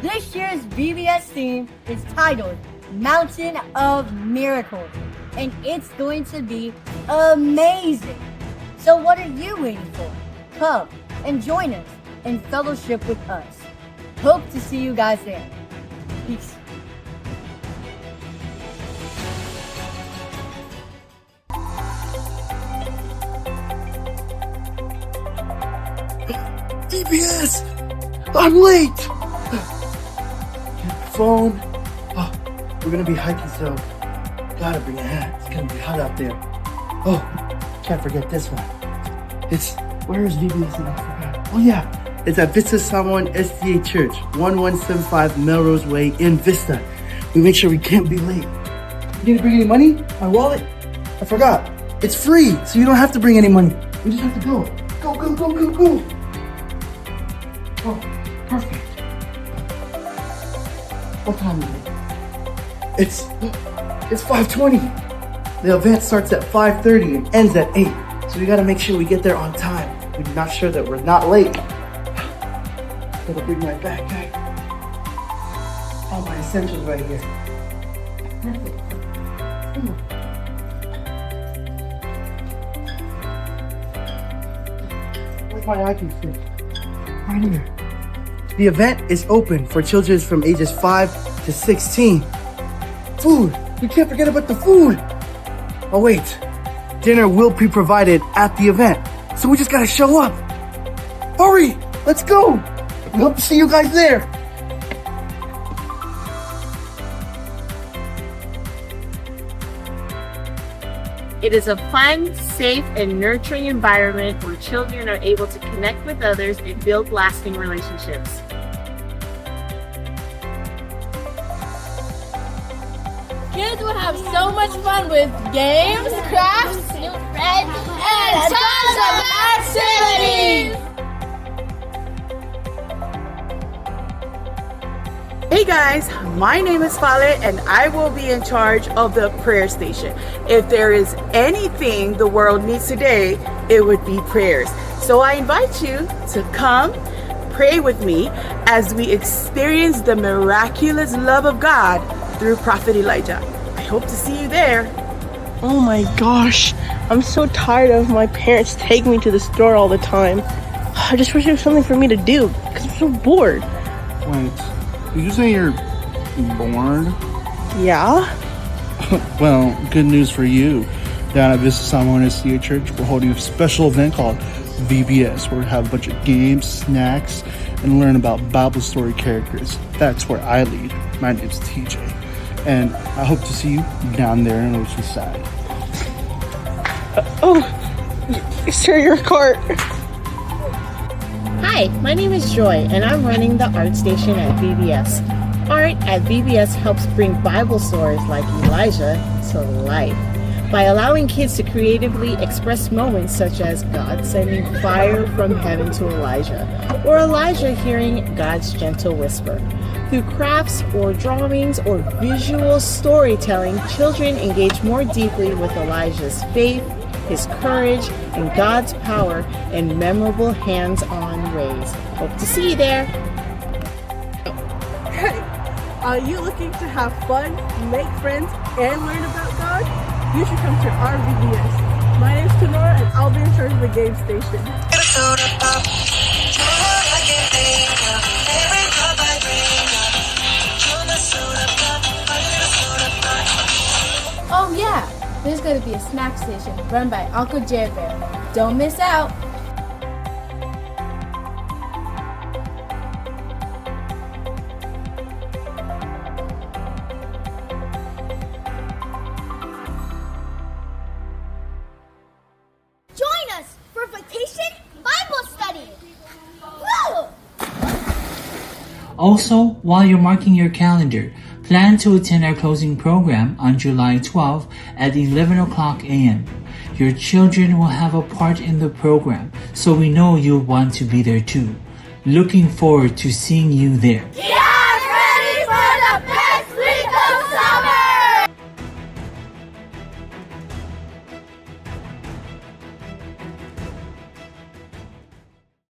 This year's VBS theme is titled Mountain of Miracles, and it's going to be amazing. So what are you waiting for? Come and join us in fellowship with us. Hope to see you guys there. Peace. VBS! I'm late! Get the phone. Oh, we're gonna be hiking, so gotta bring a hat. It's gonna be hot out there. Oh, can't forget this one. Where is VBS again? I forgot. Oh yeah, it's at Vista Samoan SDA Church, 1175 Melrose Way in Vista. We make sure we can't be late. You didn't bring any money? My wallet? I forgot. It's free, so you don't have to bring any money. We just have to go. Go, go, go, go, go. Oh, perfect. What time is it? It's 5:20. The event starts at 5:30 and ends at 8. So we gotta make sure we get there on time. We're not sure that we're not late. Gotta bring my backpack. All my essentials right here. Perfect. Where's my IP stick? Right here. The event is open for children from ages 5 to 16. Food! We can't forget about the food! Oh wait, dinner will be provided at the event, so we just gotta show up. Hurry! Let's go! We hope to see you guys there! It is a fun, safe, and nurturing environment where children are able to connect with others and build lasting relationships. Kids will have so much fun with games, crafts, new friends, and tons of activities! Hey guys, my name is Fale and I will be in charge of the prayer station. If there is anything the world needs today, it would be prayers. So I invite you to come pray with me as we experience the miraculous love of God through Prophet Elijah. I hope to see you there. Oh my gosh, I'm so tired of my parents taking me to the store all the time. I just wish there was something for me to do because I'm so bored. Wait, did you say you're bored? Yeah? Well, good news for you. Down at Vista Samoan SDA Church, we're holding a special event called VBS, where we have a bunch of games, snacks, and learn about Bible story characters. That's where I lead. My name's TJ. And I hope to see you down there in Oceanside. Sir, your cart. Hi, my name is Joy, and I'm running the art station at VBS. Art at VBS helps bring Bible stories like Elijah to life by allowing kids to creatively express moments such as God sending fire from heaven to Elijah, or Elijah hearing God's gentle whisper. Through crafts or drawings or visual storytelling, children engage more deeply with Elijah's faith, his courage, and God's power in memorable hands-on ways. Hope to see you there. Hey, are you looking to have fun, make friends, and learn about God? You should come to our VBS. My name's Tenora, and I'll be in charge of the game station. Oh yeah, there's going to be a snack station run by Uncle J Bear. Don't miss out! Join us for Vacation Bible Study! Woo! Also, while you're marking your calendar, plan to attend our closing program on July 12 at 11 o'clock a.m. Your children will have a part in the program, so we know you'll want to be there too. Looking forward to seeing you there.